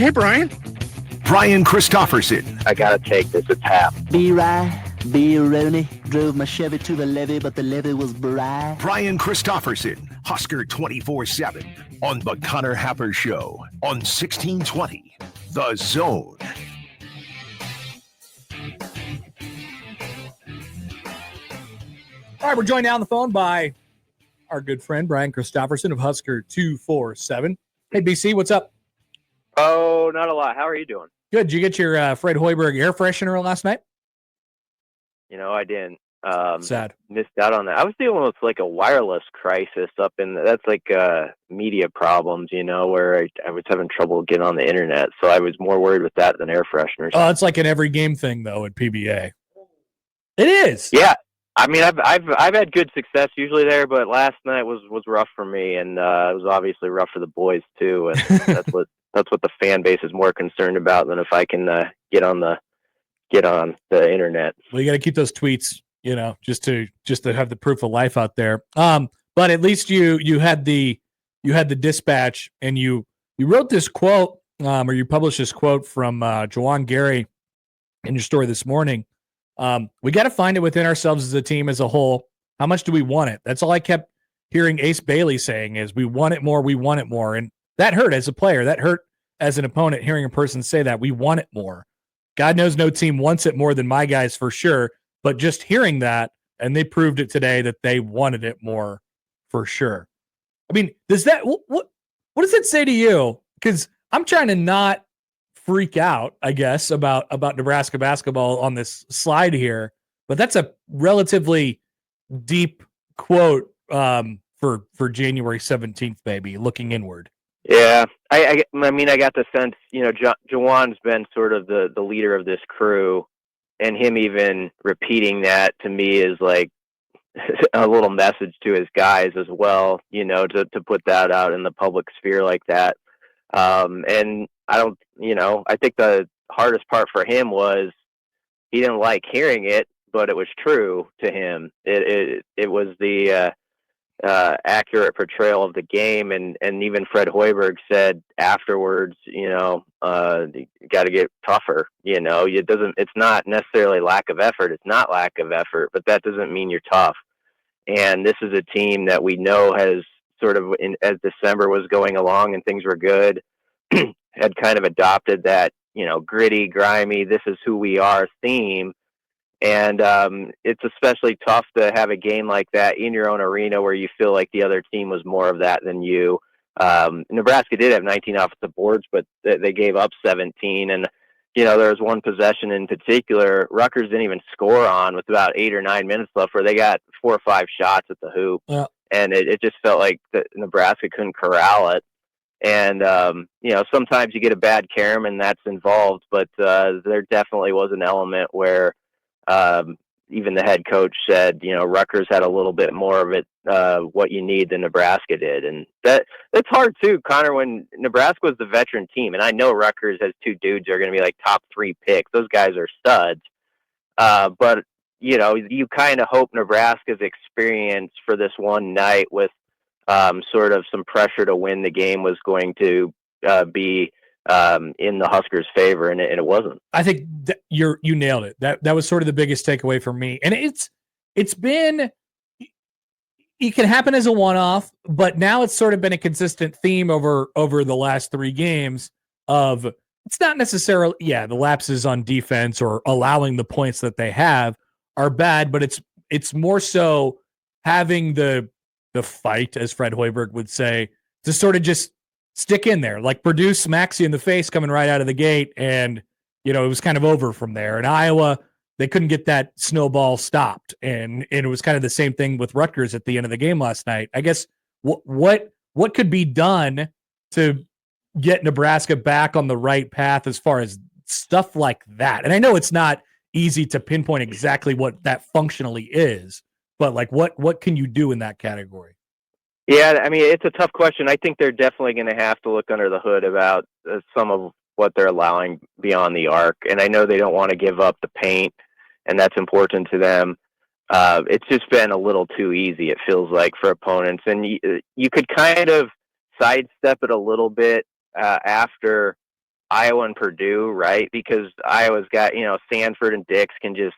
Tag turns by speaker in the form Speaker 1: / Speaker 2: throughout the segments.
Speaker 1: Hey, Brian.
Speaker 2: Brian Christopherson.
Speaker 3: I gotta take this. It's half.
Speaker 4: Be right, be Rooney. Drove my Chevy to the levee, but the levee was dry.
Speaker 2: Brian Christopherson, Husker 24/7 on the Connor Happer Show on 1620 The Zone.
Speaker 5: All right, we're joined now on the phone by our good friend Brian Christopherson of Husker 247. Hey, BC, what's up?
Speaker 3: Oh, not a lot. How are you doing?
Speaker 5: Good. Did you get your Fred Hoiberg air freshener last night?
Speaker 3: You know, I didn't.
Speaker 5: Sad.
Speaker 3: Missed out on that. I was dealing with like a wireless crisis up in that's like media problems, you know, where I was having trouble getting on the internet. So I was more worried with that than air fresheners.
Speaker 5: Oh, it's like an every game thing though at PBA. It is.
Speaker 3: Yeah. I mean, I've had good success usually there, but last night was rough for me, and it was obviously rough for the boys too. And that's what the fan base is more concerned about than if I can get on the internet.
Speaker 5: Well, you got to keep those tweets, you know, just to have the proof of life out there. But at least you had the dispatch, and you wrote this quote, or you published this quote from Juwan Gary in your story this morning. We got to find it within ourselves as a team as a whole. How much do we want it? That's all I kept hearing Ace Bailey saying is we want it more. We want it more. And that hurt as a player. That hurt as an opponent, hearing a person say that we want it more. God knows no team wants it more than my guys for sure. But just hearing that, and they proved it today that they wanted it more for sure. I mean, does that, what does it say to you? Because I'm trying to not freak out, I guess, about Nebraska basketball on this slide here, but that's a relatively deep quote for January 17th, baby, looking inward.
Speaker 3: Yeah, I mean, I got the sense, you know, Juwan's been sort of the leader of this crew, and him even repeating that to me is like a little message to his guys as well, you know, to put that out in the public sphere like that. And I think the hardest part for him was he didn't like hearing it, but it was true to him. It was the accurate portrayal of the game, and even Fred Hoiberg said afterwards, you know, you got to get tougher. You know, it's not necessarily lack of effort. It's not lack of effort, but that doesn't mean you're tough. And this is a team that we know has sort of, as December was going along and things were good, had kind of adopted that, you know, gritty, grimy, this is who we are theme. And it's especially tough to have a game like that in your own arena where you feel like the other team was more of that than you. Nebraska did have 19 offensive boards, but they gave up 17. And, you know, there was one possession in particular Rutgers didn't even score on with about 8 or 9 minutes left, where they got 4 or 5 shots at the hoop. Yeah. And it just felt like Nebraska couldn't corral it. And, you know, sometimes you get a bad carom and that's involved, but there definitely was an element where even the head coach said, you know, Rutgers had a little bit more of it, what you need than Nebraska did. And that's hard too, Connor, when Nebraska was the veteran team. And I know Rutgers has 2 dudes who are going to be like top 3 picks. Those guys are studs. But, you know, you kind of hope Nebraska's experience for this one night with sort of some pressure to win the game was going to be in the Huskers' favor, and it wasn't.
Speaker 5: I think you nailed it. That was sort of the biggest takeaway for me. And it's been, it can happen as a one-off, but now it's sort of been a consistent theme over the last 3 games of, it's not necessarily, the lapses on defense or allowing the points that they have are bad, but it's more so having the fight, as Fred Hoiberg would say, to sort of just stick in there, like Purdue smacks you in the face coming right out of the gate, and, you know, it was kind of over from there. In Iowa, they couldn't get that snowball stopped, and it was kind of the same thing with Rutgers at the end of the game last night. I guess what could be done to get Nebraska back on the right path as far as stuff like that? And I know it's not easy to pinpoint exactly what that functionally is, but like what can you do in that category?
Speaker 3: Yeah, I mean, it's a tough question. I think they're definitely going to have to look under the hood about some of what they're allowing beyond the arc. And I know they don't want to give up the paint, and that's important to them. It's just been a little too easy, it feels like, for opponents. And you could kind of sidestep it a little bit after Iowa and Purdue, right? Because Iowa's got, Sanford and Dix can just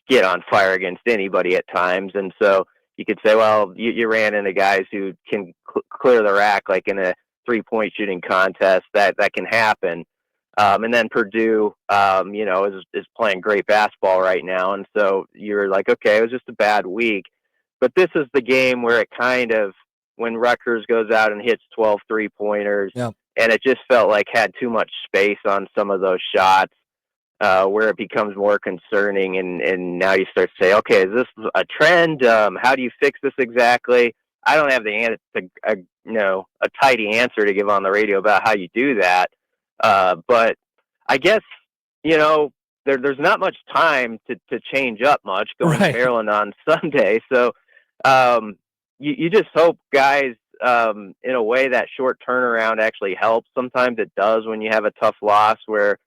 Speaker 3: get on fire against anybody at times. And so you could say, well, you ran into guys who can clear the rack, like in a 3-point shooting contest. That can happen. And then Purdue, is playing great basketball right now. And so you're like, okay, it was just a bad week. But this is the game where it kind of, when Rutgers goes out and hits 12 3-pointers,
Speaker 5: yeah.
Speaker 3: and it just felt like had too much space on some of those shots, where it becomes more concerning. And now you start to say, okay, is this a trend? How do you fix this exactly? I don't have the answer, a tidy answer to give on the radio about how you do that. But I guess, there's not much time to change up much going to Maryland on Sunday. So you just hope guys, in a way, that short turnaround actually helps. Sometimes it does when you have a tough loss where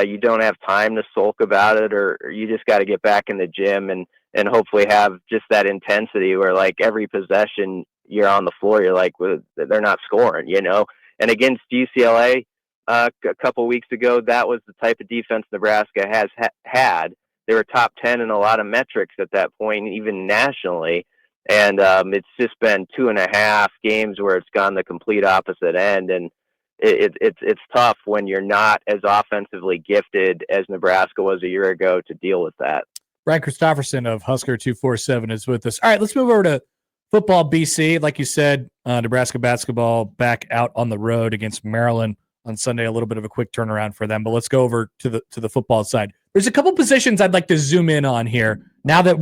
Speaker 3: you don't have time to sulk about it, or you just got to get back in the gym and hopefully have just that intensity where, like, every possession you're on the floor, you're like, well, they're not scoring, And against UCLA a couple weeks ago, that was the type of defense Nebraska has had. They were top 10 in a lot of metrics at that point, even nationally. And it's just been 2.5 games where it's gone the complete opposite end. And it's tough when you're not as offensively gifted as Nebraska was a year ago to deal with that.
Speaker 5: Brian Christopherson of Husker 247 is with us. All right, let's move over to football BC. Like you said, Nebraska basketball back out on the road against Maryland on Sunday. A little bit of a quick turnaround for them, but let's go over to the football side. There's a couple positions I'd like to zoom in on here. Now that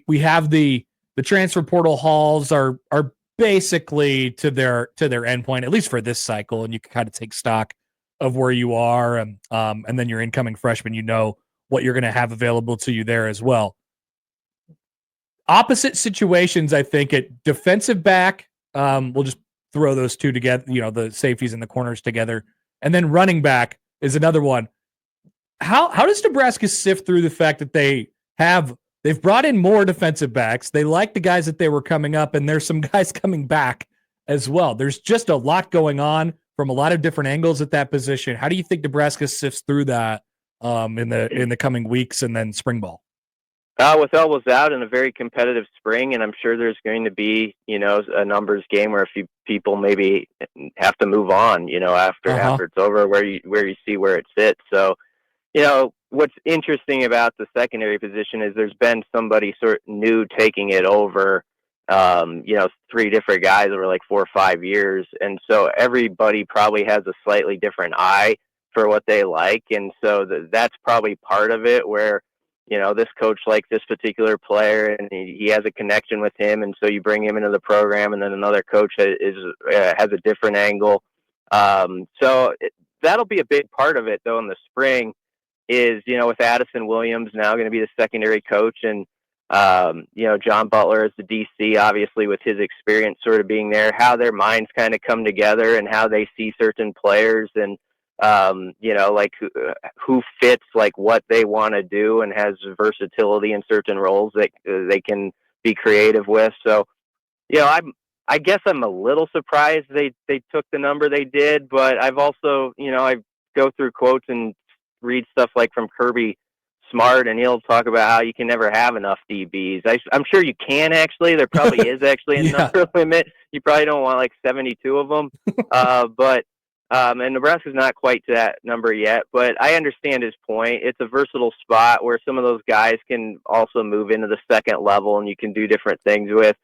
Speaker 5: we have the transfer portal hauls are basically to their endpoint, at least for this cycle, and you can kind of take stock of where you are, and then your incoming freshman, what you're going to have available to you there as well. Opposite situations, I think, at defensive back, we'll just throw those two together, the safeties and the corners together, and then running back is another one. How does Nebraska sift through the fact that they've brought in more defensive backs? They like the guys that they were coming up, and there's some guys coming back as well. There's just a lot going on from a lot of different angles at that position. How do you think Nebraska sifts through that in the coming weeks and then spring ball?
Speaker 3: With elbows out in a very competitive spring, and I'm sure there's going to be, a numbers game where a few people maybe have to move on, after it's over, where you see where it sits. So, what's interesting about the secondary position is there's been somebody sort of new taking it over, 3 different guys over like 4 or 5 years. And so everybody probably has a slightly different eye for what they like. And so that's probably part of it where, this coach likes this particular player and he has a connection with him. And so you bring him into the program, and then another coach has a different angle. So that'll be a big part of it though in the spring is, with Addison Williams now going to be the secondary coach, and, John Butler is the DC, obviously with his experience sort of being there, how their minds kind of come together and how they see certain players and, like who fits like what they want to do and has versatility in certain roles that they can be creative with. So, I guess I'm a little surprised they took the number they did, but I've also, I go through quotes and read stuff like from Kirby Smart, and he'll talk about how you can never have enough DBs. I'm sure you can actually. There probably is actually a number limit. You probably don't want like 72 of them. And Nebraska's not quite to that number yet, but I understand his point. It's a versatile spot where some of those guys can also move into the second level and you can do different things with.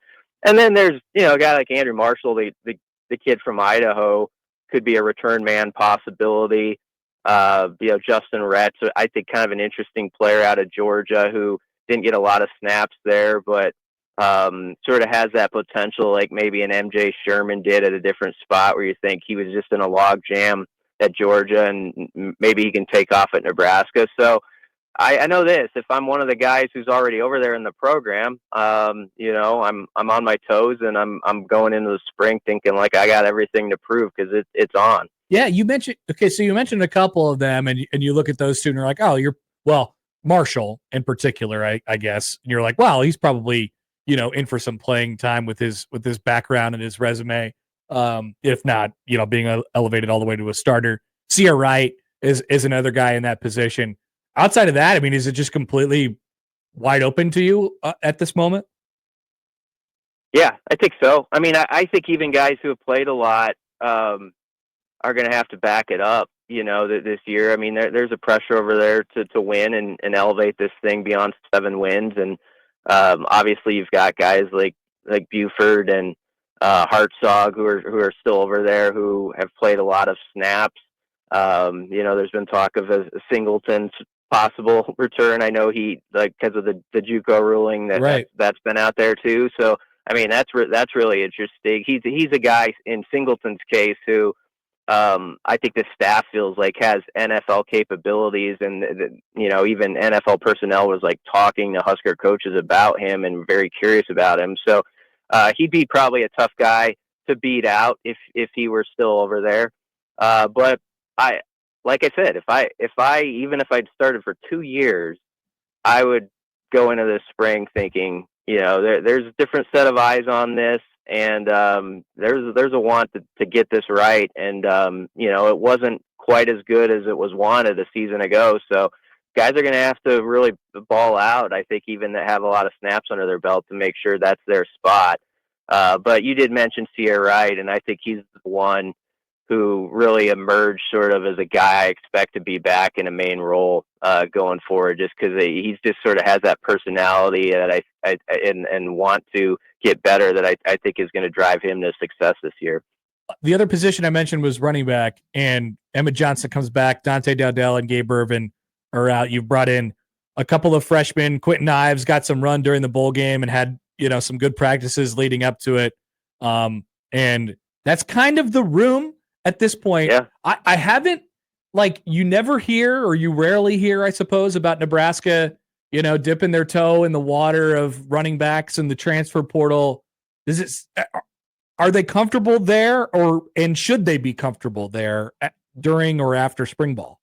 Speaker 3: And then there's, a guy like Andrew Marshall, the kid from Idaho, could be a return man possibility. Justin Rett, I think kind of an interesting player out of Georgia who didn't get a lot of snaps there, but sort of has that potential like maybe an MJ Sherman did at a different spot where you think he was just in a log jam at Georgia and maybe he can take off at Nebraska. So I know this, if I'm one of the guys who's already over there in the program, I'm on my toes and I'm going into the spring thinking like I got everything to prove because it's on.
Speaker 5: Yeah, you mentioned a couple of them, and you look at those two, and you're like, Marshall in particular, I guess, and you're like, wow, he's probably in for some playing time with his background and his resume, if not being elevated all the way to a starter. Sia Wright is another guy in that position. Outside of that, I mean, is it just completely wide open to you at this moment?
Speaker 3: Yeah, I think so. I mean, I think even guys who have played a lot are going to have to back it up, this year. I mean, there's a pressure over there to win and elevate this thing beyond 7 wins. And obviously you've got guys like Buford and Hartzog who are still over there who have played a lot of snaps. There's been talk of a Singleton's possible return. I know he, because of the JUCO ruling that's been out there too. So, I mean, that's really interesting. He's a guy in Singleton's case who I think the staff feels like has NFL capabilities, and even NFL personnel was like talking to Husker coaches about him and very curious about him. So he'd be probably a tough guy to beat out if he were still over there. But like I said, if I'd started for 2 years, I would go into this spring thinking, there's a different set of eyes on this, and there's a want to get this right. And it wasn't quite as good as it was wanted a season ago. So guys are going to have to really ball out, I think, even that have a lot of snaps under their belt, to make sure that's their spot. But you did mention Sia Wright, and I think he's the one who really emerged sort of as a guy I expect to be back in a main role going forward, just because he's just sort of has that personality that I want to get better, that I think is going to drive him to success this year.
Speaker 5: The other position I mentioned was running back, and Emmett Johnson comes back. Dante Dowdell and Gabe Irvin are out. You've brought in a couple of freshmen. Quentin Ives got some run during the bowl game and had some good practices leading up to it. And that's kind of the room at this point.
Speaker 3: Yeah.
Speaker 5: I haven't, you never hear, or you rarely hear, I suppose, about Nebraska, dipping their toe in the water of running backs in the transfer portal. Are they comfortable there, and should they be comfortable there during or after spring ball?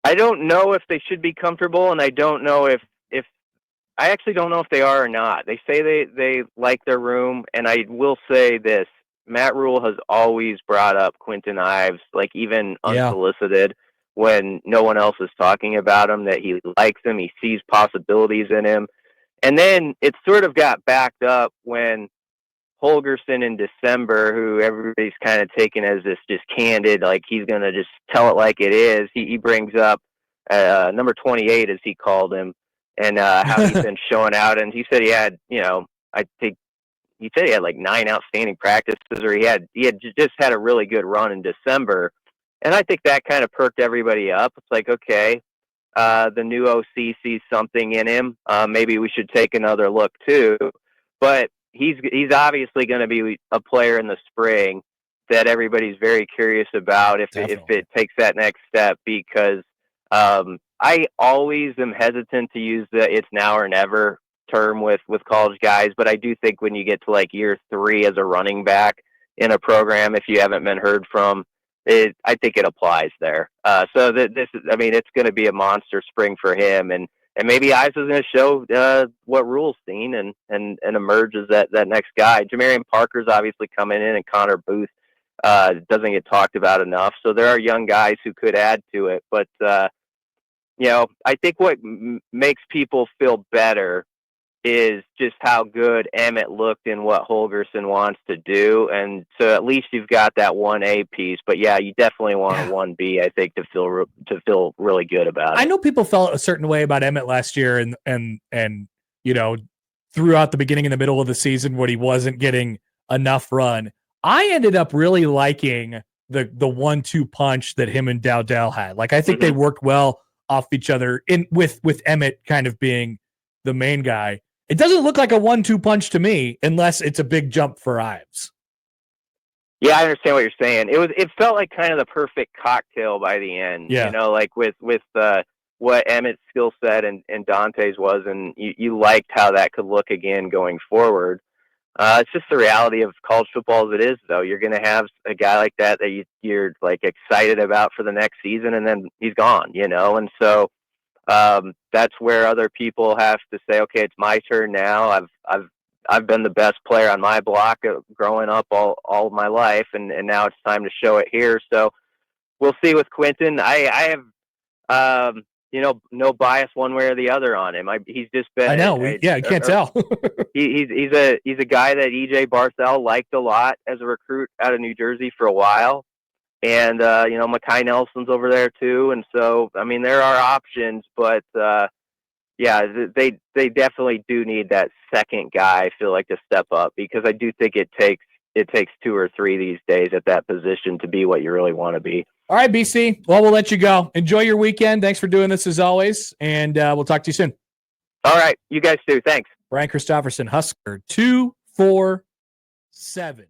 Speaker 3: I don't know if they should be comfortable, and I don't know if I actually don't know if they are or not. They say they like their room, and I will say this: Matt Rule has always brought up Quentin Ives, even unsolicited, when no one else is talking about him, that he likes him, he sees possibilities in him. And then it sort of got backed up when Holgerson in December, who everybody's kind of taken as this just candid, he's going to just tell it like it is. He brings up number 28, as he called him, and how he's been showing out. And he said he had, I think, he said he had 9 outstanding practices, or he had just had a really good run in December. And I think that kind of perked everybody up. It's okay, the new OC sees something in him. Maybe we should take another look too. But he's obviously going to be a player in the spring that everybody's very curious about if it takes that next step, because I always am hesitant to use the "it's now or never" term with college guys, but I do think when you get to year 3 as a running back in a program, if you haven't been heard from, I think it applies there. So it's going to be a monster spring for him, and maybe Ives is going to show what Rule's seen and emerge as that next guy. Jamarian Parker's obviously coming in, and Connor Booth doesn't get talked about enough. So there are young guys who could add to it, but I think what makes people feel better is just how good Emmett looked in what Holgerson wants to do. And so at least you've got that 1A piece, but yeah, you definitely want a 1B, I think, to feel really good about it.
Speaker 5: I know people felt a certain way about Emmett last year and throughout the beginning and the middle of the season when he wasn't getting enough run. I ended up really liking the 1-2 punch that him and Dowdell had. I think they worked well off each other with Emmett kind of being the main guy. It doesn't look like a 1-2 punch to me, unless it's a big jump for Ives.
Speaker 3: Yeah, I understand what you're saying. It felt like kind of the perfect cocktail by the end.
Speaker 5: Yeah.
Speaker 3: With what Emmett's skill set and Dante's was, and you liked how that could look again going forward. It's just the reality of college football as it is, though. You're going to have a guy like that you're excited about for the next season, and then he's gone, and so that's where other people have to say, okay, it's my turn now. I've been the best player on my block growing up all my life, and now it's time to show it here. So we'll see with Quentin. I have, no bias one way or the other on him. He's just been.
Speaker 5: I know. I can't tell.
Speaker 3: He's a guy that EJ Barthel liked a lot as a recruit out of New Jersey for a while, and Mekhi Nelson's over there too. And so, I mean, there are options, but they definitely do need that second guy, I feel like, to step up, because I do think it takes 2 or 3 these days at that position to be what you really want to be.
Speaker 5: All right, BC. Well, we'll let you go. Enjoy your weekend. Thanks for doing this as always, and we'll talk to you soon.
Speaker 3: All right. You guys too. Thanks.
Speaker 5: Brian Christopherson, Husker 247.